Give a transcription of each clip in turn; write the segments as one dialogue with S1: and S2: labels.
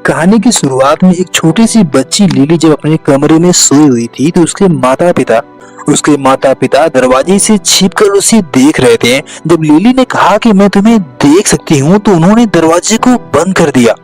S1: कहानी की शुरुआत में एक छोटी सी बच्ची लिली जब अपने कमरे में सोई हुई थी तो उसके माता पिता दरवाजे से छिपकर उसे देख रहे थे। जब लिली ने कहा कि मैं तुम्हें देख सकती हूँ तो उन्होंने दरवाजे को बंद कर दिया।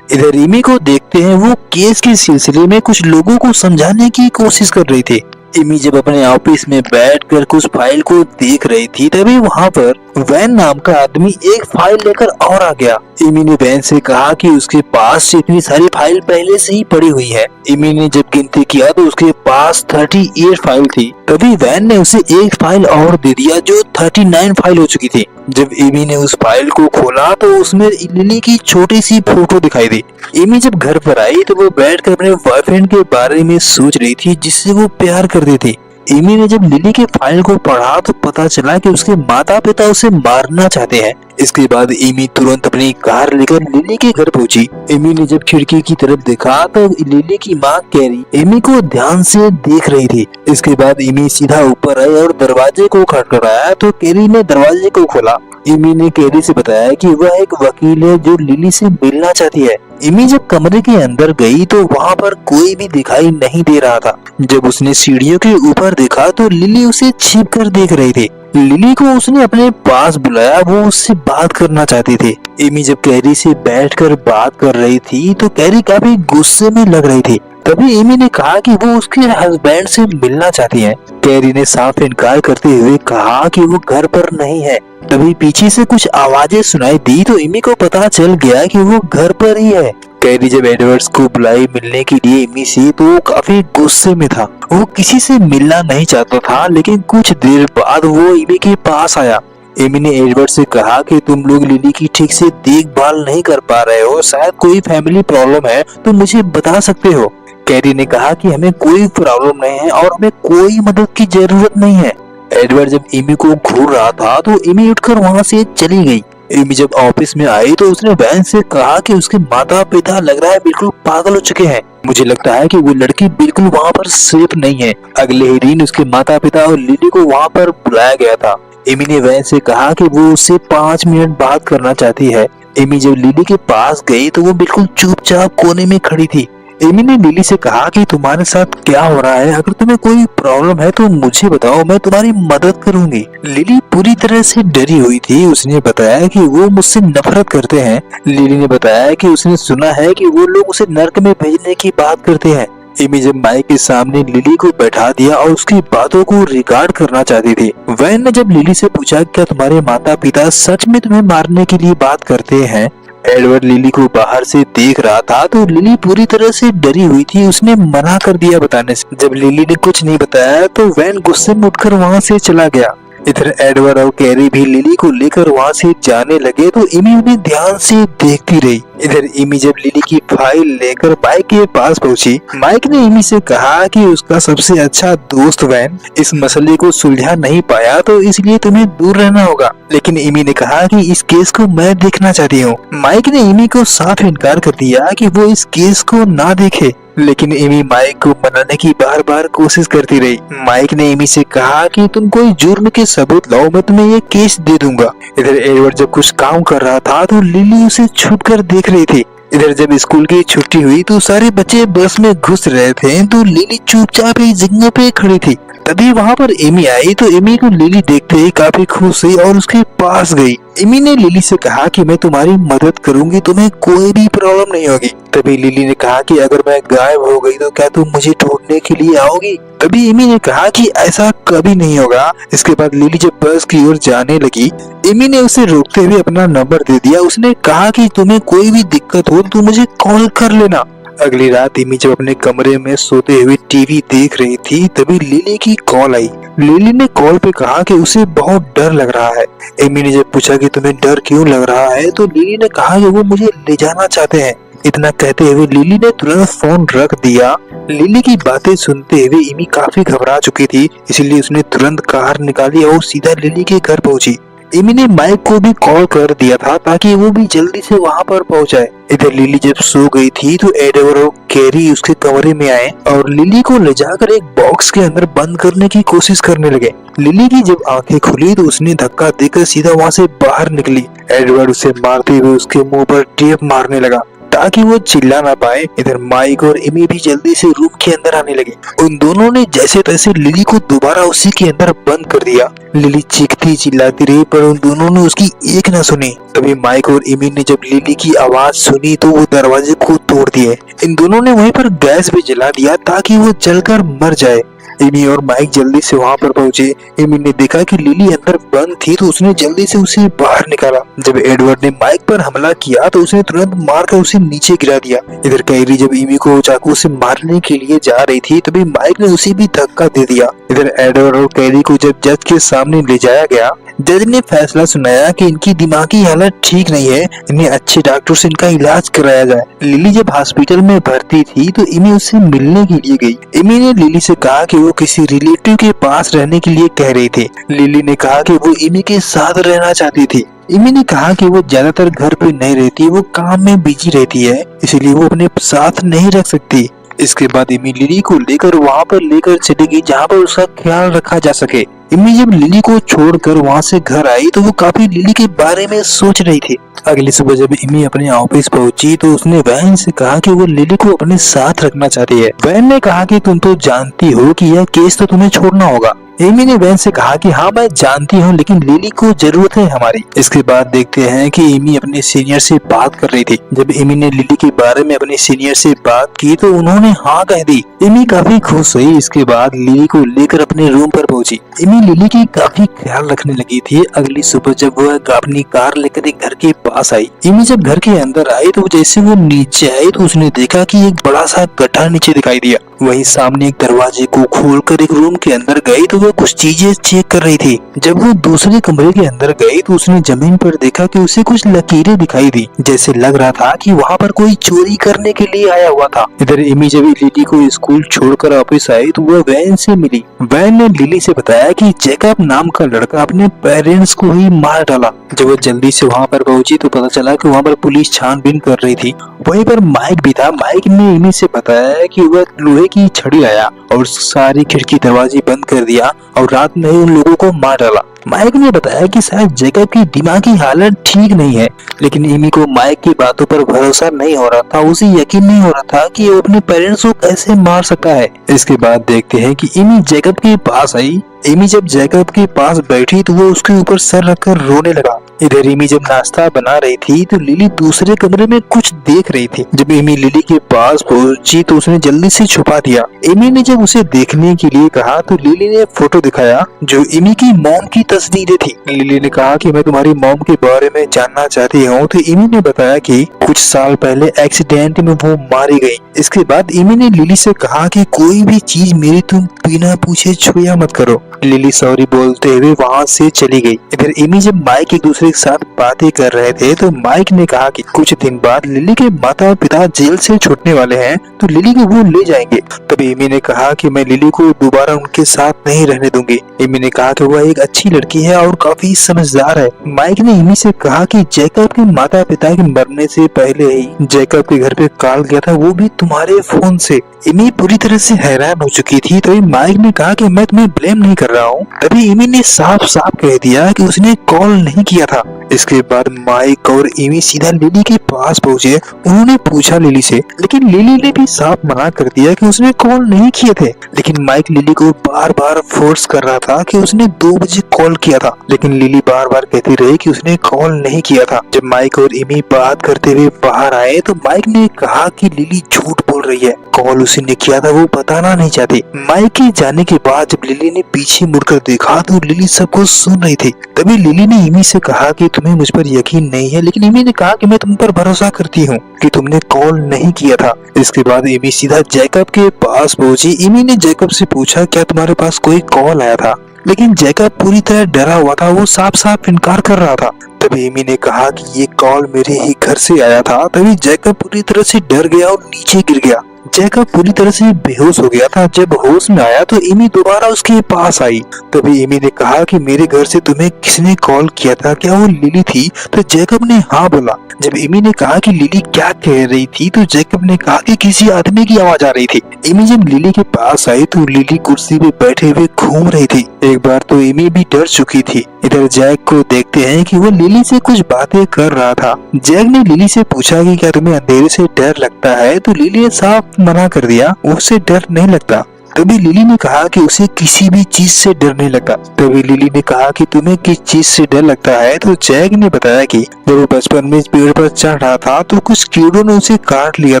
S1: इधर इमी को देखते हैं वो केस के सिलसिले में कुछ लोगों को समझाने की कोशिश कर रही थी। इमी जब अपने ऑफिस में बैठकर कुछ फाइल को देख रही थी तभी वहाँ पर वैन नाम का आदमी एक फाइल लेकर और आ गया। इमी ने वैन से कहा कि उसके पास इतनी सारी फाइल पहले से ही पड़ी हुई है। इमी ने जब गिनती किया तो उसके पास 38 फाइल थी। तभी वैन ने उसे एक फाइल और दे दिया जो 39 फाइल हो चुकी थी। जब इमी ने उस फाइल को खोला तो उसमें लिली की छोटी सी फोटो दिखाई दी। इमी जब घर पर आई तो वो बैठकर अपने बॉयफ्रेंड के बारे में सोच रही थी जिससे वो प्यार करती थी। इमी ने जब लिली के फाइल को पढ़ा तो पता चला कि उसके माता पिता उसे मारना चाहते हैं। इसके बाद इमी तुरंत अपनी कार लेकर लिली के घर पहुंची। इमी ने जब खिड़की की तरफ देखा तो लिली की माँ कैरी इमी को ध्यान से देख रही थी। इसके बाद इमी सीधा ऊपर आई और दरवाजे को खटखटाया तो कैरी ने दरवाजे को खोला। इमी ने कैरी से बताया कि वह एक वकील है जो लिली से मिलना चाहती है। इमी जब कमरे के अंदर गई तो वहाँ पर कोई भी दिखाई नहीं दे रहा था। जब उसने सीढ़ियों के ऊपर देखा तो लिली उसे छिप कर देख रही थी। लिली को उसने अपने पास बुलाया, वो उससे बात करना चाहती थी। इमी जब कैरी से बैठकर बात कर रही थी तो कैरी काफी गुस्से में लग रही थी। तभी इमी ने कहा कि वो उसके हस्बैंड से मिलना चाहती है। कैरी ने साफ इनकार करते हुए कहा कि वो घर पर नहीं है। तभी पीछे से कुछ आवाजें सुनाई दी तो इमी को पता चल गया कि वो घर पर ही है। कैरी जब एडवर्ड्स को बुलाई मिलने के लिए इमी से तो वो काफी गुस्से में था। वो किसी से मिलना नहीं चाहता था, लेकिन कुछ देर बाद वो इमी के पास आया। इमी ने एडवर्ड से कहा कि तुम लोग लिली की ठीक से देखभाल नहीं कर पा रहे हो, शायद कोई फैमिली प्रॉब्लम है तो मुझे बता सकते हो। कैरी ने कहा कि हमें कोई प्रॉब्लम नहीं है और हमें कोई मदद की जरूरत नहीं है। एडवर्ड जब इमी को घूर रहा था तो इमी उठकर वहाँ से चली गई। इमी जब ऑफिस में आई तो उसने वैन से कहा कि उसके माता पिता लग रहा है बिल्कुल पागल हो चुके हैं। मुझे लगता है कि वो लड़की बिल्कुल वहाँ पर सेफ नहीं है। अगले ही दिन उसके माता पिता और लिली को वहाँ पर बुलाया गया था। इमी ने वैन से कहा कि वो उससे 5 मिनट बात करना चाहती है। इमी जब लिली के पास गई तो वो बिल्कुल चुपचाप कोने में खड़ी थी। इमी ने लिली से कहा कि तुम्हारे साथ क्या हो रहा है, अगर तुम्हें कोई प्रॉब्लम है तो मुझे बताओ, मैं तुम्हारी मदद करूंगी। लिली पूरी तरह से डरी हुई थी। उसने बताया कि वो मुझसे नफरत करते हैं। लिली ने बताया कि उसने सुना है कि वो लोग उसे नर्क में भेजने की बात करते हैं। इमी जब माइक के सामने लिली को बैठा दिया और उसकी बातों को रिकॉर्ड करना चाहती थी। वैन ने जब लिली से पूछा क्या तुम्हारे माता पिता सच में तुम्हें मारने के लिए बात करते हैं। एडवर्ड लिली को बाहर से देख रहा था तो लिली पूरी तरह से डरी हुई थी। उसने मना कर दिया बताने से। जब लिली ने कुछ नहीं बताया तो वैन गुस्से में उठकर वहाँ से चला गया। इधर एडवर्ड और कैरी भी लिली को लेकर वहाँ से जाने लगे तो इमी उन्हें ध्यान से देखती रही। इधर इमी जब लिली की फाइल लेकर माइक के पास पहुंची, माइक ने इमी से कहा कि उसका सबसे अच्छा दोस्त वैन इस मसले को सुलझा नहीं पाया तो इसलिए तुम्हें दूर रहना होगा। लेकिन इमी ने कहा कि इस केस को मैं देखना चाहती हूँ। माइक ने इमी को साफ इनकार कर दिया कि वो इस केस को ना देखे, लेकिन इमी माइक को मनाने की बार बार कोशिश करती रही। माइक ने इमी से कहा कि तुम कोई जुर्म के सबूत लाओ, मैं तुम्हें ये केस दे दूंगा। इधर एडवर्ड जब कुछ काम कर रहा था तो लिली उसे छुप कर देख रही थी। इधर जब स्कूल की छुट्टी हुई तो सारे बच्चे बस में घुस रहे थे तो लिली चुपचाप एक जगह पे खड़ी थी। तभी वहाँ पर एमी आई तो एमी को लिली देखते ही काफी खुश हुई और उसके पास गई। एमी ने लिली से कहा कि मैं तुम्हारी मदद करूंगी, तुम्हें कोई भी प्रॉब्लम नहीं होगी। तभी लिली ने कहा कि अगर मैं गायब हो गई तो क्या तुम मुझे ढूंढने के लिए आओगी। तभी एमी ने कहा कि ऐसा कभी नहीं होगा। इसके बाद लिली जब बस की ओर जाने लगी, एमी ने उसे रोकते हुए अपना नंबर दे दिया। उसने कहा कि तुम्हें कोई भी दिक्कत हो तो मुझे कॉल कर लेना। अगली रात एमी जब अपने कमरे में सोते हुए टीवी देख रही थी तभी लिली की कॉल आई। लिली ने कॉल पे कहा कि उसे बहुत डर लग रहा है। एमी ने जब पूछा कि तुम्हें डर क्यों लग रहा है तो लिली ने कहा कि वो मुझे ले जाना चाहते हैं। इतना कहते हुए लिली ने तुरंत फोन रख दिया। लिली की बातें सुनते हुए एमी काफी घबरा चुकी थी, इसलिए उसने तुरंत कार निकाली और सीधा लिली के घर पहुंची। एमी ने माइक को भी कॉल कर दिया था ताकि वो भी जल्दी से वहाँ पर पहुँच जाए। इधर लिली जब सो गई थी तो एडवर्ड और कैरी उसके कमरे में आए और लिली को ले जाकर एक बॉक्स के अंदर बंद करने की कोशिश करने लगे। लिली की जब आंखें खुली तो उसने धक्का देकर सीधा वहाँ से बाहर निकली। एडवर्ड उसे मारते हुए उसके मुंह पर टेप मारने लगा। ताकि वो चिल्ला ना पाए। इधर माइक और एमी भी जल्दी से रूम के अंदर आने लगे। उन दोनों ने जैसे तैसे लिली को दोबारा उसी के अंदर बंद कर दिया। लिली चीखती चिल्लाती रही पर उन दोनों ने उसकी एक न सुनी। तभी माइक और एमी ने जब लिली की आवाज सुनी तो वो दरवाजे को तोड़ दिए। इन दोनों ने वहीं पर गैस भी जला दिया ताकि वो जलकर मर जाए। एमी और माइक जल्दी से वहां पर पहुंचे। एमी ने देखा कि लिली अंदर बंद थी तो उसने जल्दी से उसे बाहर निकाला। जब एडवर्ड ने माइक पर हमला किया तो उसने तुरंत मारकर उसे नीचे गिरा दिया। इधर कैरी जब एमी को चाकू से मारने के लिए जा रही थी तभी माइक ने उसे भी धक्का दे दिया। इधर एडवर्ड और कैरी को जब जज के सामने ले जाया गया, जज ने फैसला सुनाया कि इनकी दिमागी हालत ठीक नहीं है, इन्हें अच्छे डॉक्टर से इनका इलाज कराया जाए। लिली जब हॉस्पिटल में भर्ती थी तो एमी उससे मिलने के लिए गई। एमी ने लिली से कहा कि वो किसी रिलेटिव के पास रहने के लिए कह रही थी। लिली ने कहा कि वो एमी के साथ रहना चाहती थी। एमी ने कहा कि वो ज्यादातर घर पे नहीं रहती, वो काम में बिजी रहती है, इसलिए वो अपने साथ नहीं रख सकती। इसके बाद एमी लिली को लेकर वहाँ पर लेकर चली गई जहाँ पर उसका ख्याल रखा जा सके। एमी जब लिली को छोड़कर वहाँ से घर आई तो वो काफी लिली के बारे में सोच रही थी। अगली सुबह जब एमी अपने ऑफिस पहुंची तो उसने वैन से कहा कि वो लिली को अपने साथ रखना चाहती है। वैन ने कहा कि तुम तो जानती हो कि यह केस तो तुम्हें छोड़ना होगा। एमी ने वैन से कहा कि हाँ मैं जानती हूँ, लेकिन लिली को जरूरत है हमारी। इसके बाद देखते हैं कि एमी अपने सीनियर से बात कर रही थी। जब एमी ने लिली के बारे में अपने सीनियर से बात की तो उन्होंने हाँ कह दी। एमी काफी खुश हुई। इसके बाद लिली को लेकर अपने रूम पर पहुंची। एमी लिली की काफी ख्याल रखने लगी थी। अगली सुबह जब वह अपनी कार लेकर एक घर के पास आई, एमी जब घर के अंदर आई तो जैसे वो नीचे आई तो उसने देखा कि एक बड़ा सा गड्ढा नीचे दिखाई दिया। वहीं सामने एक दरवाजे को खोलकर एक रूम के अंदर गई तो वो कुछ चीजें चेक कर रही थी। जब वो दूसरे कमरे के अंदर गई तो उसने जमीन पर देखा कि उसे कुछ लकीरें दिखाई दी, जैसे लग रहा था कि वहाँ पर कोई चोरी करने के लिए आया हुआ था। इधर एमी जब लिली को स्कूल छोड़कर वापस आई तो वह वैन से मिली। वैन ने लिली से बताया कि जैकब नाम का लड़का अपने पेरेंट्स को ही मार डाला। जब वो जल्दी से वहाँ पर पहुंची तो पता चला कि वहाँ पर पुलिस छानबीन कर रही थी। वहीं पर माइक भी था। माइक ने एमी से बताया कि वह लोहे की छड़ी लाया और सारी खिड़की दरवाजे बंद कर दिया और रात में ही उन लोगों को मार डाला। माइक ने बताया कि शायद जैकब की दिमागी हालत ठीक नहीं है, लेकिन एमी को माइक की बातों पर भरोसा नहीं हो रहा था। उसे यकीन नहीं हो रहा था कि वो अपने पेरेंट्स को कैसे मार सकता है। इसके बाद देखते हैं कि एमी जैकब के पास आई। एमी जब जैकब के पास बैठी तो वो उसके ऊपर सर रखकर रोने लगा। इधर एमी जब नाश्ता बना रही थी तो लिली दूसरे कमरे में कुछ देख रही थी। जब एमी लिली के पास पहुंची तो उसने जल्दी से छुपा दिया। एमी ने जब उसे देखने के लिए कहा तो लिली ने फोटो दिखाया जो एमी की मॉम की तस्वीरें थी। लिली ने कहा कि मैं तुम्हारी मॉम के बारे में जानना चाहती हूँ। तो एमी ने बताया कि कुछ साल पहले एक्सीडेंट में वो मारी गई। इसके बाद एमी ने लिली से कहा कि कोई भी चीज मेरी तुम बिना पूछे छुआ मत करो। लिली सॉरी बोलते हुए वहाँ से चली गई। इधर एमी जब माइक एक दूसरे के साथ बातें कर रहे थे तो माइक ने कहा कि कुछ दिन बाद लिली के माता पिता जेल से छूटने वाले हैं तो लिली को वो ले जाएंगे। तभी एमी ने कहा कि मैं लिली को दोबारा उनके साथ नहीं रहने दूंगी। एमी ने कहा कि वह एक अच्छी लड़की है और काफी समझदार है। माइक ने एमी से कहा कि जैकब के माता पिता के मरने से पहले ही जैकब के घर पे कॉल किया था, वो भी तुम्हारे फोन से। एमी पूरी तरह से हैरान हो चुकी थी। तो माइक ने कहा कि मैं तुम्हें ब्लेम नहीं कर रहा हूँ। तभी एमी ने साफ साफ कह दिया कि उसने कॉल नहीं किया था। इसके बाद माइक और एमी सीधा लिली के पास पहुंचे। उन्होंने पूछा लिली से, लेकिन लिली ने भी साफ मना कर दिया कि उसने कॉल नहीं किए थे। लेकिन माइक लिली को बार बार फोर्स कर रहा था कि उसने 2 बजे कॉल किया था, लेकिन लिली बार बार कहती रही कि उसने कॉल नहीं किया था। जब माइक और एमी बात करते हुए बाहर आए तो माइक ने कहा कि लिली झूठ बोल रही है, कॉल उसी ने किया था, वो बताना नहीं चाहती। माइक के जाने के बाद जब लिली ने पीछे मुड़कर देखा तो लिली सब कुछ सुन रही थी। तभी लिली ने एमी से कहा कि तुम्हें मुझ पर यकीन नहीं है, लेकिन एमी ने कहा कि मैं तुम पर भरोसा करती हूँ कि तुमने कॉल नहीं किया था। इसके बाद एमी सीधा जैकब के पास पहुंची। एमी ने जैकब से पूछा, क्या तुम्हारे पास कोई कॉल आया था? लेकिन जैकब पूरी तरह डरा हुआ था, वो साफ साफ इनकार कर रहा था। तभी एमी ने कहा कि ये कॉल मेरे ही घर से आया था। तभी जैकब पूरी तरह से डर गया और नीचे गिर गया। जैकब पूरी तरह से बेहोश हो गया था। जब होश में आया तो एमी दोबारा उसके पास आई। तभी एमी ने कहा कि मेरे घर से तुम्हें किसने कॉल किया था, क्या वो लिली थी? तो जैकब ने हाँ बोला। जब एमी ने कहा कि लिली क्या कह रही थी तो जैकब ने कहा कि किसी आदमी की आवाज आ रही थी। एमी जब लिली के पास आई तो लिली कुर्सी पे बैठे हुए घूम रही थी। एक बार तो एमी भी डर चुकी थी। इधर जैक को देखते हैं कि वो लिली लिली से कुछ बातें कर रहा था। जैक ने लिली से पूछा कि क्या तुम्हें अंधेरे से डर लगता है, तो लिली ने साफ मना कर दिया, उससे डर नहीं लगता। तभी लिली ने कहा कि उसे किसी भी चीज से डर नहीं लगता। तभी लिली ने कहा कि तुम्हें किस चीज से डर लगता है, तो जैक ने बताया कि जब वो बचपन में इस पेड़ पर चढ़ रहा था तो कुछ कीड़ों ने उसे काट लिया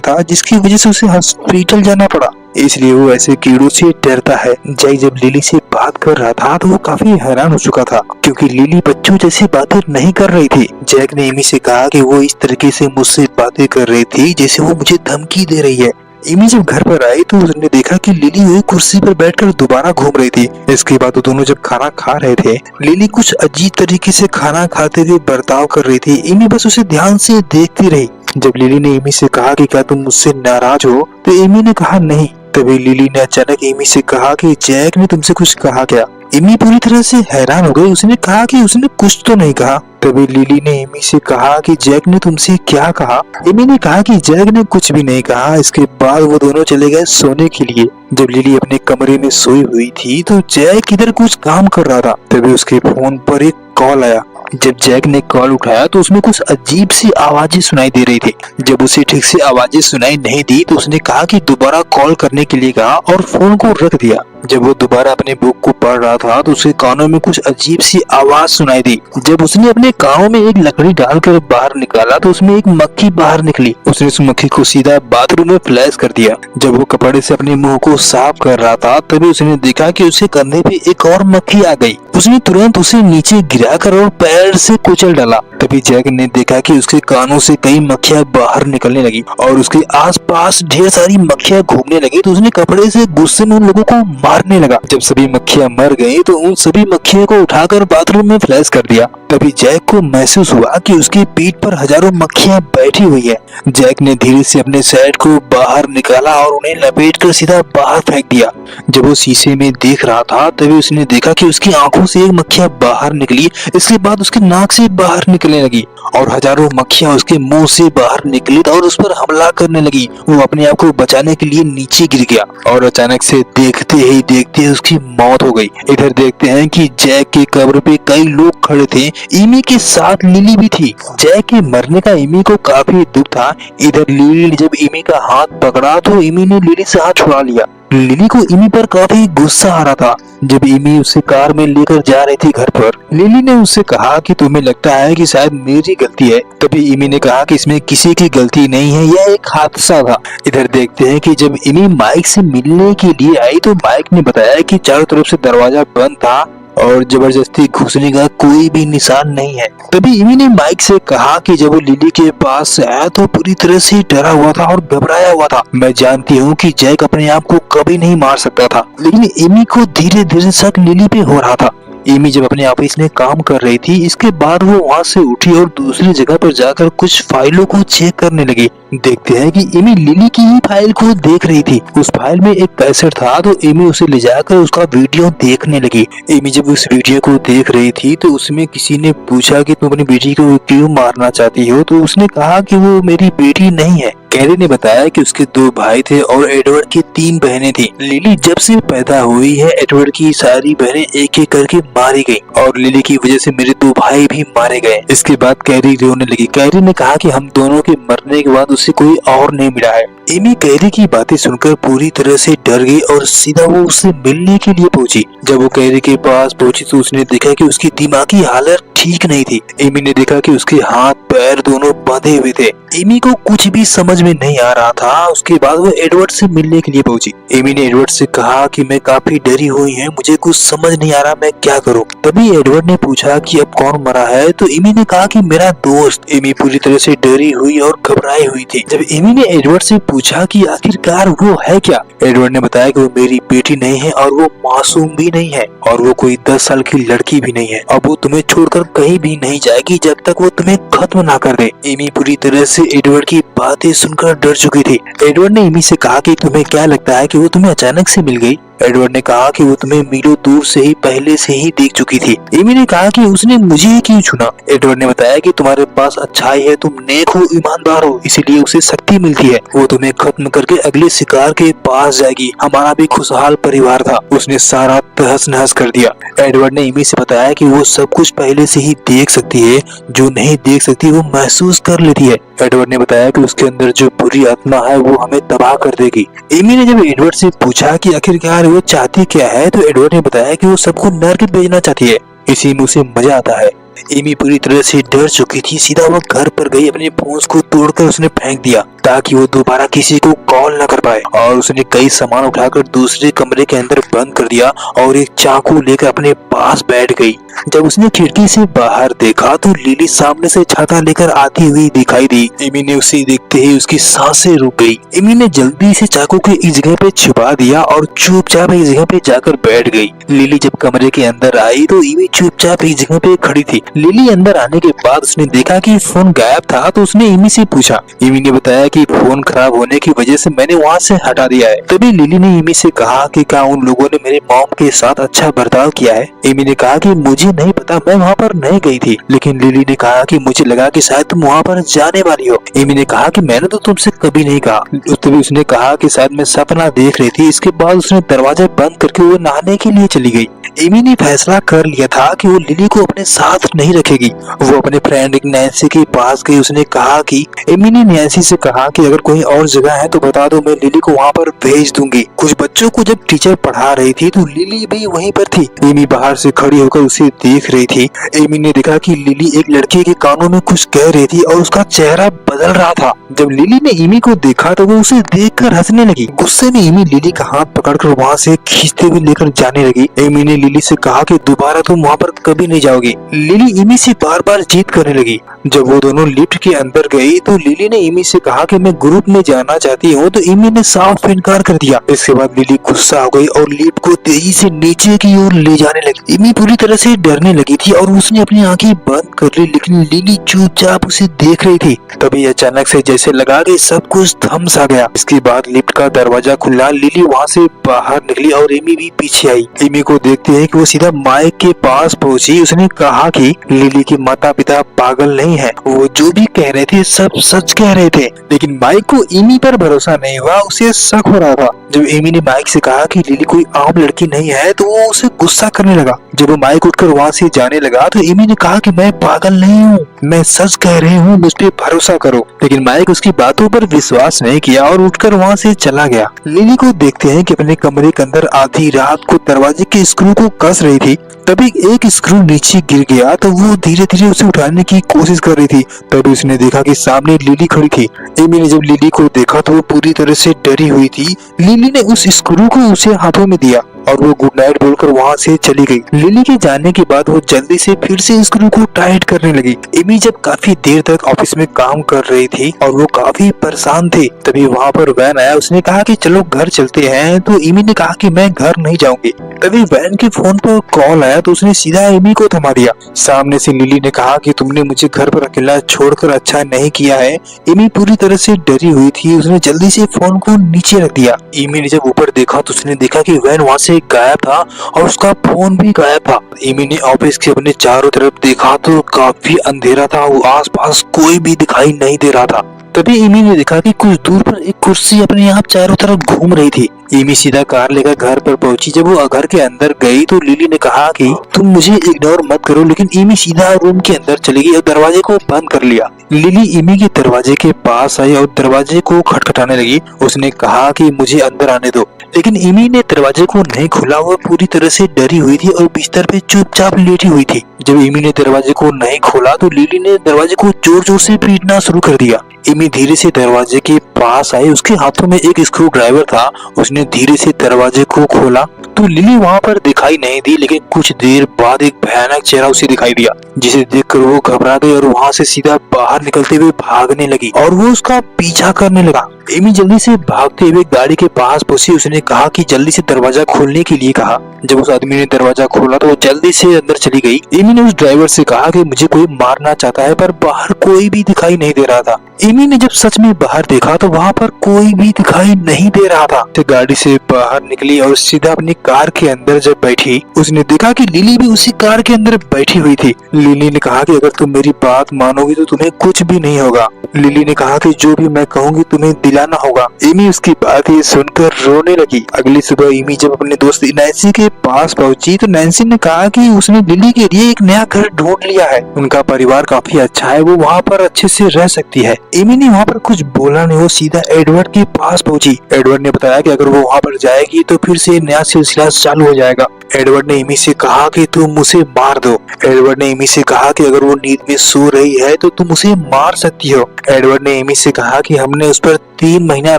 S1: था, जिसकी वजह से उसे हॉस्पिटल जाना पड़ा, इसलिए वो ऐसे कीड़ों से डरता है। जैक जब लिली से बात कर रहा था तो वो काफी हैरान हो चुका था, क्योंकि लिली बच्चों जैसी बातें नहीं कर रही थी। जैक ने एमी से कहा कि वो इस तरीके से मुझसे बातें कर रही थी जैसे वो मुझे धमकी दे रही है। एमी जब घर पर आई तो उसने देखा कि लिली वही कुर्सी पर बैठकर दोबारा घूम रही थी। इसके बाद वो दोनों जब खाना खा रहे थे, लिली कुछ अजीब तरीके से खाना खाते हुए बर्ताव कर रही थी। एमी बस उसे ध्यान से देखती रही। जब लिली ने एमी से कहा कि क्या तुम मुझसे नाराज हो, तो एमी ने कहा नहीं। तभी लिली ने अचानक एमी से कहा कि जैक ने तुमसे कुछ कहा क्या? एमी पूरी तरह से हैरान हो गई। उसने कहा कि उसने कुछ तो नहीं कहा। तभी लिली ने एमी से कहा कि जैक ने तुमसे क्या कहा? एमी ने कहा कि जैक ने कुछ भी नहीं कहा। इसके बाद वो दोनों चले गए सोने के लिए। जब लिली अपने कमरे में सोई हुई थी तो जैक इधर कुछ काम कर रहा था। तभी उसके फोन पर एक कॉल आया। जब जैक ने कॉल उठाया तो उसमें कुछ अजीब सी आवाजें सुनाई दे रही थी। जब उसे ठीक से आवाजें सुनाई नहीं दी तो उसने कहा कि दोबारा कॉल करने के लिए कहा और फोन को रख दिया। जब वो दोबारा अपने बुक को पढ़ रहा था तो उसके कानों में कुछ अजीब सी आवाज सुनाई दी। जब उसने अपने कानों में एक लकड़ी डालकर बाहर निकाला तो उसमें एक मक्खी बाहर निकली। उसने उस मक्खी को सीधा बाथरूम में फ्लैश कर दिया। जब वो कपड़े से अपने मुंह को साफ कर रहा था तभी उसने देखा कि उसके कंधे पे एक और मक्खी आ गई। उसने तुरंत उसे नीचे गिराकर और पैर से कुचल डाला। तभी जैक ने देखा कि उसके कानों से कई मक्खियां बाहर निकलने लगी और उसके आसपास ढेर सारी मक्खियां घूमने लगी। तो उसने कपड़े से गुस्से में उन लोगों को मारने लगा। जब सभी मक्खियां मर गई तो उन सभी मक्खियों को उठाकर बाथरूम में फ्लैश कर दिया। तभी जैक को महसूस हुआ कि उसकी पीठ पर हजारों मक्खियां बैठी हुई है। जैक ने धीरे से अपने शर्ट को बाहर निकाला और उन्हें लपेटकर सीधा बाहर फेंक दिया। जब वो शीशे में देख रहा था तभी उसने देखा कि उसकी आंखों से एक मक्खियां बाहर निकली। इसके बाद उसके नाक से बाहर निकलने लगी और हजारों मक्खियां उसके मुंह से बाहर निकली और उस पर हमला करने लगी। वो अपने आप को बचाने के लिए नीचे गिर गया और अचानक से देखते ही देखते उसकी मौत हो गई। इधर देखते हैं कि जैक के कब्र पे कई लोग खड़े थे। एमी के साथ लिली भी थी। जैक के मरने का एमी को काफी दुख था। इधर लिली ने जब एमी का हाथ पकड़ा तो एमी ने लिली से हाथ छुड़ा लिया। लिली को एमी पर काफी गुस्सा आ रहा था। जब एमी उसे कार में लेकर जा रही थी घर पर, लिली ने उससे कहा कि तुम्हें लगता है कि शायद मेरी गलती है। तभी एमी ने कहा कि इसमें किसी की गलती नहीं है, यह एक हादसा था। इधर देखते हैं कि जब एमी माइक से मिलने के लिए आई तो माइक ने बताया कि चारों तरफ से दरवाजा बंद था और जबरदस्ती घुसने का कोई भी निशान नहीं है। तभी एमी ने माइक से कहा कि जब वो लिली के पास से आया तो पूरी तरह से डरा हुआ था और घबराया हुआ था। मैं जानती हूँ कि जैक अपने आप को कभी नहीं मार सकता था, लेकिन एमी को धीरे धीरे शक लिली पे हो रहा था। एमी जब अपने ऑफिस में काम कर रही थी, इसके बाद वो वहाँ से उठी और दूसरी जगह पर जाकर कुछ फाइलों को चेक करने लगी। देखते हैं कि एमी लिली की ही फाइल को देख रही थी। उस फाइल में एक कैसेट था तो एमी उसे ले जाकर उसका वीडियो देखने लगी। एमी जब उस वीडियो को देख रही थी तो उसमें किसी ने पूछा कि तुम अपनी बेटी को क्यों मारना चाहती हो, तो उसने कहा कि वो मेरी बेटी नहीं है। कैरी ने बताया कि उसके 2 भाई थे और एडवर्ड की 3 बहनें थी। लिली जब से पैदा हुई है एडवर्ड की सारी बहनें एक एक करके मारी गई और लिली की वजह से मेरे 2 भाई भी मारे गए। इसके बाद कैरी रोने लगी। कैरी ने कहा कि हम दोनों के मरने के बाद उसे कोई और नहीं मिला है। एमी कैरी की बातें सुनकर पूरी तरह से डर गई और सीधा वो उससे मिलने के लिए पहुंची। जब वो कैरी के पास पहुंची तो उसने देखा कि उसकी दिमागी हालत ठीक नहीं थी। एमी ने देखा कि उसके हाथ पैर दोनों बंधे हुए थे। एमी को कुछ भी समझ में नहीं आ रहा था। उसके बाद वो एडवर्ड से मिलने के लिए पहुंची। एमी ने एडवर्ड से कहा कि मैं काफी डरी हुई है, मुझे कुछ समझ नहीं आ रहा, मैं क्या करूं। तभी एडवर्ड ने पूछा कि अब कौन मरा है, तो एमी ने कहा कि मेरा दोस्त। एमी पूरी तरह से डरी हुई और घबराई हुई थी। जब एमी ने एडवर्ड से पूछा कि आखिरकार वो है क्या, एडवर्ड ने बताया कि वो मेरी बेटी नहीं है और वो मासूम भी नहीं है और वो कोई 10 साल की लड़की भी नहीं है। अब वो तुम्हें छोड़कर कहीं भी नहीं जाएगी जब तक वो तुम्हें खत्म ना कर दे। एमी पूरी तरह से एडवर्ड की बातें सुनकर डर चुकी थी। एडवर्ड ने एमी से कहा कि तुम्हें क्या लगता है कि वो तुम्हें अचानक से मिल गई। एडवर्ड ने कहा कि वो तुम्हें मीलों दूर से ही पहले से ही देख चुकी थी। एमी ने कहा कि उसने मुझे ही क्यों चुना। एडवर्ड ने बताया कि तुम्हारे पास अच्छाई है, तुम नेक हो, ईमानदार हो, इसीलिए उसे शक्ति मिलती है। वो तुम्हें हमें खत्म करके अगले शिकार के पास जाएगी। हमारा भी खुशहाल परिवार था, उसने सारा तहस नहस कर दिया। एडवर्ड ने एमी से बताया कि वो सब कुछ पहले से ही देख सकती है, जो नहीं देख सकती वो महसूस कर लेती है। एडवर्ड ने बताया कि उसके अंदर जो बुरी आत्मा है वो हमें तबाह कर देगी। एमी ने जब एडवर्ड से पूछा कि आखिरकार वो चाहती क्या है, तो एडवर्ड ने बताया कि वो सबको नर्क भेजना चाहती है। इसी में उसे मजा आता है। एमी पूरी तरह से डर चुकी थी। सीधा वो घर पर गई, अपने फोन को तोड़कर उसने फेंक दिया ताकि वो दोबारा किसी को कॉल न कर पाए, और उसने कई सामान उठाकर दूसरे कमरे के अंदर बंद कर दिया और एक चाकू लेकर अपने पास बैठ गई। जब उसने खिड़की से बाहर देखा तो लिली सामने से छाता लेकर आती हुई दिखाई दी। एमी ने उसे देखते ही उसकी सांसें रुक गई। एमी ने जल्दी से चाकू को इस जगह पे छुपा दिया और चुपचाप इस जगह पे जाकर बैठ गई। लिली जब कमरे के अंदर आई तो एमी चुपचाप इस जगह पे खड़ी थी। लिली अंदर आने के बाद उसने देखा कि फोन गायब था, तो उसने एमी से पूछा। एमी ने बताया कि फोन खराब होने की वजह से मैंने वहाँ से हटा दिया है। तभी लिली ने एमी से कहा कि क्या उन लोगों ने मेरे मॉम के साथ अच्छा बर्ताव किया है। एमी ने कहा कि मुझे नहीं पता, मैं वहाँ पर नहीं गई थी। लेकिन लिली ने कहा कि मुझे लगा कि शायद तुम वहाँ पर जाने वाली हो। एमी ने कहा कि मैंने तो तुमसे कभी नहीं कहा। तभी उसने कहा कि शायद मैं सपना देख रही थी। इसके बाद उसने दरवाजा बंद करके वो नहाने के लिए चली गई। एमी ने फैसला कर लिया था कि वो लिली को अपने साथ नहीं रखेगी। वो अपने फ्रेंड नैन्सी के पास गई। उसने कहा कि एमी ने नैन्सी से कहा कि अगर कोई और जगह है तो बता दो, मैं लिली को वहाँ पर भेज दूंगी। कुछ बच्चों को जब टीचर पढ़ा रही थी तो लिली भी वहीं पर थी। एमी बाहर से खड़ी होकर उसे देख रही थी। एमी ने देखा कि लिली एक लड़के के कानों में कुछ कह रही थी और उसका चेहरा बदल रहा था। जब लिली ने एमी को देखा तो वो उसे देखकर हंसने लगी। गुस्से में एमी लिली का हाथ पकड़कर वहाँ से खींचते हुए लेकर जाने लगी। एमी ने लिली से कहा कि दोबारा तुम वहाँ पर कभी नहीं जाओगी। लिली एमी से बार बार जीत करने लगी। जब वो दोनों लिफ्ट के अंदर गई तो लिली ने एमी से कहा कि मैं ग्रुप में जाना चाहती हूँ, तो एमी ने साफ इनकार कर दिया। इसके बाद लिली गुस्सा हो गई और लिफ्ट को तेजी से नीचे की ओर ले जाने लगी। एमी पूरी तरह से डरने लगी थी और उसने अपनी आंखें बंद कर ली, लेकिन लिली चुपचाप उसे देख रही थी। तभी अचानक से जैसे लगा कि सब कुछ थम सा गया। इसके बाद लिफ्ट का दरवाजा खुला। लिली वहाँ से बाहर निकली और एमी भी पीछे आई। एमी को देखते ही कि वो सीधा माइक के पास पहुंची। उसने कहा कि लिली के माता पिता पागल नहीं है, वो जो भी कह रहे थे सब सच कह रहे थे। लेकिन माइक को एमी पर भरोसा नहीं हुआ, उसे शक हो रहा था। जब एमी ने माइक से कहा कि लिली कोई आम लड़की नहीं है तो वो उसे गुस्सा करने लगा। जब वो माइक उठकर वहाँ से जाने लगा तो एमी ने कहा कि मैं पागल नहीं हूँ, मैं सच कह रही हूँ, मुझ पे भरोसा करो। लेकिन माइक उसकी बातों पर विश्वास नहीं किया और उठकर वहाँ से चला गया। लिली को देखते हैं कि अपने कमरे के अंदर आधी रात को दरवाजे के स्क्रू को कस रही थी। तभी एक स्क्रू नीचे गिर गया तो वो धीरे धीरे उसे उठाने की कोशिश कर रही थी। तभी उसने देखा कि सामने लिली खड़ी थी। एमी ने जब लिली को देखा तो वो पूरी तरह से डरी हुई थी। लिली ने उस स्क्रू को उसे हाथों में दिया और वो गुड नाइट बोलकर वहाँ से चली गई। लिली के जाने के बाद वो जल्दी से फिर से स्क्रू को टाइट करने लगी। एमी जब काफी देर तक ऑफिस में काम कर रही थी और वो काफी परेशान थे, तभी वहाँ पर वैन आया। उसने कहा कि चलो घर चलते हैं, तो एमी ने कहा कि मैं घर नहीं जाऊंगी। तभी वैन के फोन पर कॉल आया तो उसने सीधा एमी को थमा दिया। सामने से लिली ने कहा कि तुमने मुझे घर पर अकेला छोड़कर अच्छा नहीं किया है। एमी पूरी तरह से डरी हुई थी। उसने जल्दी से फोन को नीचे रख दिया। एमी ने जब ऊपर देखा तो उसने देखा कि वैन वहाँ से गायब था और उसका फोन भी गायब था। एमी ने ऑफिस के अपने चारों तरफ देखा तो काफी अंधेरा था, वो आसपास कोई भी दिखाई नहीं दे रहा था। तभी एमी ने देखा कि कुछ दूर पर एक कुर्सी अपने आप चारों तरफ घूम रही थी। एमी सीधा कार लेकर घर पर पहुंची। जब वो घर के अंदर गई तो लिली ने कहा कि तुम मुझे इग्नोर मत करो, लेकिन एमी सीधा रूम के अंदर चली गई और दरवाजे को बंद कर लिया। लिली एमी के दरवाजे के पास आई और दरवाजे को खटखटाने लगी। उसने कहा कि मुझे अंदर आने दो, लेकिन एमी ने दरवाजे को नहीं खोला। वो पूरी तरह से डरी हुई थी और बिस्तर पे चुपचाप लेटी हुई थी। जब एमी ने दरवाजे को नहीं खोला तो लिली ने दरवाजे को जोर जोर से पीटना शुरू कर दिया। एमी धीरे से दरवाजे के पास आई। उसके हाथों में एक स्क्रू ड्राइवर था। उसने धीरे से दरवाजे को खोला तो लिली वहाँ पर दिखाई नहीं दी, लेकिन कुछ देर बाद एक भयानक चेहरा उसे दिखाई दिया, जिसे देखकर वो घबरा गई और वहाँ से सीधा बाहर निकलते हुए भागने लगी और वो उसका पीछा करने लगा। एमी जल्दी से भागते हुए गाड़ी के पास पहुंची। उसने कहा कि जल्दी से दरवाजा खोलने के लिए कहा। जब उस आदमी ने दरवाजा खोला तो वो जल्दी से अंदर चली गई। एमी ने उस ड्राइवर से कहा कि मुझे कोई मारना चाहता है, पर बाहर कोई भी दिखाई नहीं दे रहा था। एमी ने जब सच में बाहर देखा तो वहाँ पर कोई भी दिखाई नहीं दे रहा था। तो गाड़ी से बाहर निकली और सीधा अपने कार के अंदर जब बैठी, उसने देखा कि लिली भी उसी कार के अंदर बैठी हुई थी। लिली ने कहा कि अगर तुम मेरी बात मानोगी तो तुम्हें कुछ भी नहीं होगा। लिली ने कहा कि जो भी मैं कहूंगी तुम्हें दिलाना होगा। एमी उसकी बात ये सुनकर रोने लगी। अगली सुबह एमी जब अपने दोस्त नैन्सी के पास पहुंची तो नैन्सी ने कहा कि उसने लिली के लिए एक नया घर ढूंढ लिया है। उनका परिवार काफी अच्छा है, वो वहाँ पर अच्छे से रह सकती है। एमी ने वहाँ पर कुछ बोला नहीं, वो सीधा एडवर्ड के पास पहुंची। एडवर्ड ने बताया कि अगर वो वहाँ पर जाएगी तो फिर से नया सिलसिला चालू हो जाएगा। एडवर्ड ने एमी से कहा कि तुम उसे मार दो। एडवर्ड ने एमी से कहा कि अगर वो नींद में सो रही है तो तुम उसे मार सकती हो। एडवर्ड ने एमी से कहा कि हमने उस पर 3 महीना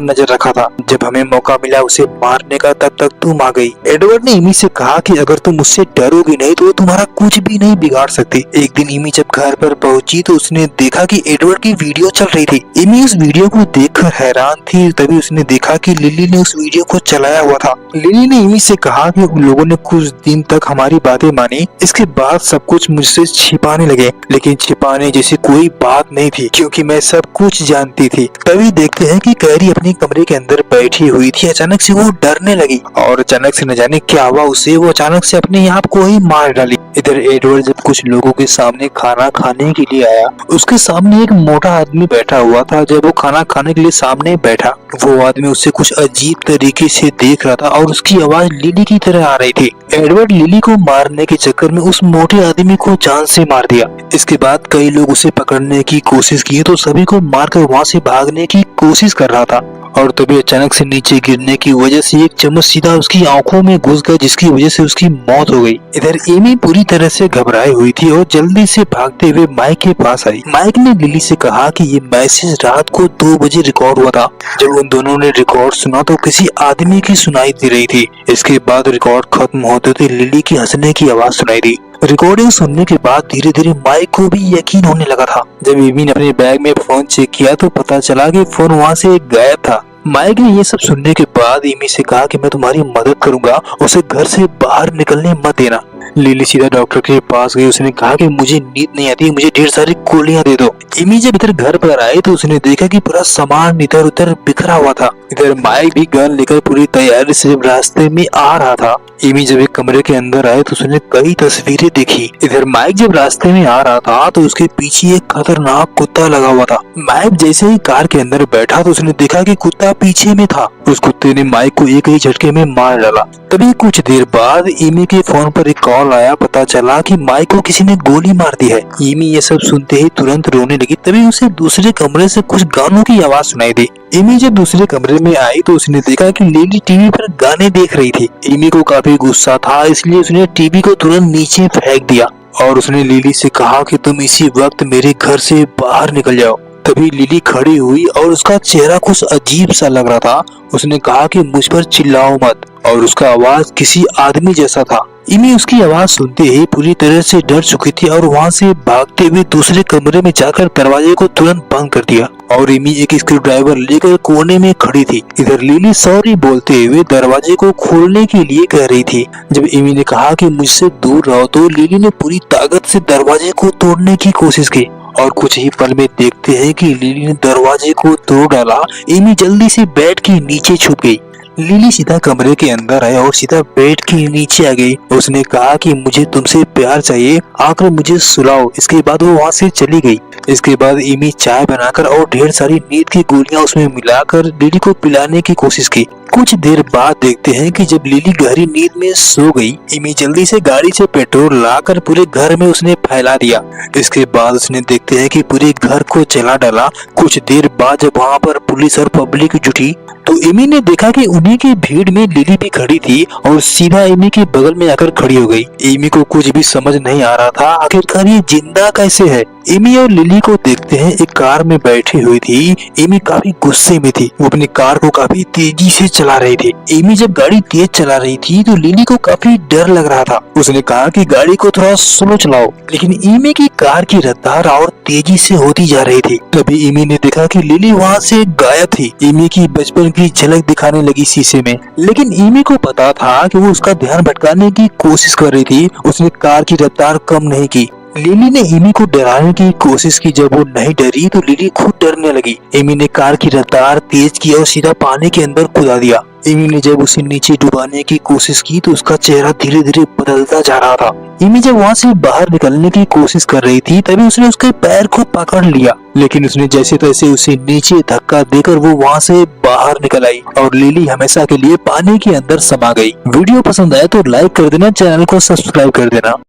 S1: नजर रखा था, जब हमें मौका मिला उसे मारने का तब तक तुम आ गई। एडवर्ड ने एमी से कहा कि अगर तुम उससे डरोगी नहीं तो वो तुम्हारा कुछ भी नहीं बिगाड़ सकती। एक दिन एमी जब घर पर पहुंची तो उसने देखा कि एडवर्ड की वीडियो चल रही थी। एमी उस वीडियो को देखकर हैरान थी। तभी उसने देखा कि लिली ने उस वीडियो को चलाया हुआ था। लिली ने एमी से कहा कि उन लोगों ने कुछ दिन तक हमारी बातें मानी, इसके बाद सब कुछ मुझसे छिपाने लगे, लेकिन छिपाने जैसी कोई बात नहीं थी क्योंकि मैं सब कुछ जानती थी। तभी देखते हैं कि कैरी अपने कमरे के अंदर बैठी हुई थी। अचानक से वो डरने लगी और अचानक से न जाने क्या हुआ उसे, वो अचानक से अपने आप को ही मार डाली। इधर एडवर्ड जब कुछ लोगों के सामने खाना खाने के लिए आया, उसके सामने एक मोटा आदमी बैठा हुआ था। जब वो खाना खाने के लिए सामने बैठा, वो आदमी उससे कुछ अजीब तरीके से देख रहा था और उसकी आवाज लिली की तरह आ रही थी। एडवर्ड लिली को मारने के चक्कर में उस मोटे आदमी को जान से मार दिया। इसके बाद कई लोग उसे पकड़ने की कोशिश किए तो सभी को मारकर वहाँ से भागने की कोशिश कर रहा था और तभी अचानक से नीचे गिरने की वजह से एक चम्मच सीधा उसकी आंखों में घुस गया, जिसकी वजह से उसकी मौत हो गई। इधर एमी पूरी तरह से घबराई हुई थी और जल्दी से भागते हुए माइक के पास आई। माइक ने लिली से कहा कि ये मैसेज रात को 2 बजे रिकॉर्ड हुआ था। जब उन दोनों ने रिकॉर्ड सुना तो किसी आदमी की सुनाई दे रही थी। इसके बाद रिकॉर्ड खत्म होते थे लिली की हंसने की आवाज सुनाई दी। रिकॉर्डिंग सुनने के बाद धीरे धीरे माइक को भी यकीन होने लगा था। जब एमी ने अपने बैग में फोन चेक किया तो पता चला कि फोन वहाँ से गायब था। माइक ने ये सब सुनने के बाद एमी से कहा कि मैं तुम्हारी मदद करूंगा, उसे घर से बाहर निकलने मत देना। लिली सीधा डॉक्टर के पास गई। उसने कहा कि मुझे नींद नहीं आती, मुझे ढेर सारी गोलियां दे दो। एमी जब इधर घर पर आई तो उसने देखा कि पूरा सामान इधर उधर बिखरा हुआ था। इधर माइक भी गन लेकर पूरी तैयारी से रास्ते में आ रहा था। एमी जब एक कमरे के अंदर आए तो उसने कई तस्वीरें देखी। इधर माइक जब रास्ते में आ रहा था तो उसके पीछे एक खतरनाक कुत्ता लगा हुआ था। माइक जैसे ही कार के अंदर बैठा तो उसने देखा कि कुत्ता पीछे में था। उस कुत्ते ने माइक को एक ही झटके में मार डाला। तभी कुछ देर बाद एमी के फोन पर एक कॉल आया। पता चला कि माइक को किसी ने गोली मार दी है। एमी ये सब सुनते ही तुरंत रोने लगी। तभी उसे दूसरे कमरे से कुछ गानों की आवाज सुनाई दी। एमी जब दूसरे कमरे में आई तो उसने देखा कि लिली टीवी पर गाने देख रही थी। एमी को काफी गुस्सा था, इसलिए उसने टीवी को तुरंत नीचे फेंक दिया और उसने लिली से कहा कि तुम इसी वक्त मेरे घर से बाहर निकल जाओ। तभी लिली खड़ी हुई और उसका चेहरा कुछ अजीब सा लग रहा था। उसने कहा कि मुझ पर चिल्लाओ मत और उसका आवाज किसी आदमी जैसा था। एमी उसकी आवाज सुनते ही पूरी तरह से डर चुकी थी और वहाँ से भागते हुए दूसरे कमरे में जाकर दरवाजे को तुरंत बंद कर दिया और एमी एक स्क्रू ड्राइवर लेकर कोने में खड़ी थी। इधर लिली सॉरी बोलते हुए दरवाजे को खोलने के लिए कह रही थी। जब एमी ने कहा कि मुझसे दूर रहो तो लिली ने पूरी ताकत से दरवाजे को तोड़ने की कोशिश की और कुछ ही पल में देखते हैं कि लिली ने दरवाजे को तोड़ डाला। एमी जल्दी से बेड के नीचे छुप गई। लिली सीधा कमरे के अंदर आया और सीधा बेड के नीचे आ गई। उसने कहा कि मुझे तुमसे प्यार चाहिए, आकर मुझे सुलाओ। इसके बाद वो वहाँ से चली गई। इसके बाद एमी चाय बनाकर और ढेर सारी नींद की गोलियां उसमें मिलाकर लिली को पिलाने की कोशिश की। कुछ देर बाद देखते हैं कि जब लिली गहरी नींद में सो गई, एमी जल्दी से गाड़ी से पेट्रोल लाकर पूरे घर में उसने फैला दिया। इसके बाद उसने देखते हैं कि पूरे घर को जला डाला। कुछ देर बाद जब वहाँ पर पुलिस और पब्लिक जुटी तो एमी ने देखा कि उन्हीं की भीड़ में लिली भी खड़ी थी और सीधा एमी के बगल में आकर खड़ी हो गई। एमी को कुछ भी समझ नहीं आ रहा था, आखिरकार ये जिंदा कैसे है। एमी और लिली को देखते हैं एक कार में बैठी हुई थी। एमी काफी गुस्से में थी, वो अपनी कार को काफी तेजी से चला रही थी। एमी जब गाड़ी तेज चला रही थी तो लिली को काफी डर लग रहा था। उसने कहा कि गाड़ी को थोड़ा स्लो चलाओ, लेकिन एमी की कार की रफ्तार और तेजी से होती जा रही थी। तभी एमी ने देखा कि लिली वहाँ से गायब थी। एमी की बचपन की झलक दिखाने लगी शीशे में, लेकिन एमी को पता था कि वो उसका ध्यान भटकाने की कोशिश कर रही थी। उसने कार की रफ्तार कम नहीं की। लिली ने एमी को डराने की कोशिश की। जब वो नहीं डरी तो लिली खुद डरने लगी। एमी ने कार की रफ्तार तेज की और सीधा पानी के अंदर कूदा दिया। इमी ने जब उसे नीचे डुबाने की कोशिश की तो उसका चेहरा धीरे धीरे बदलता जा रहा था। इमी जब वहाँ से बाहर निकलने की कोशिश कर रही थी तभी उसने उसके पैर को पकड़ लिया, लेकिन उसने जैसे तैसे उसे नीचे धक्का देकर वो वहाँ से बाहर निकल आई और लिली हमेशा के लिए पानी के अंदर समा गई। वीडियो पसंद आया तो लाइक कर देना, चैनल को सब्सक्राइब कर देना।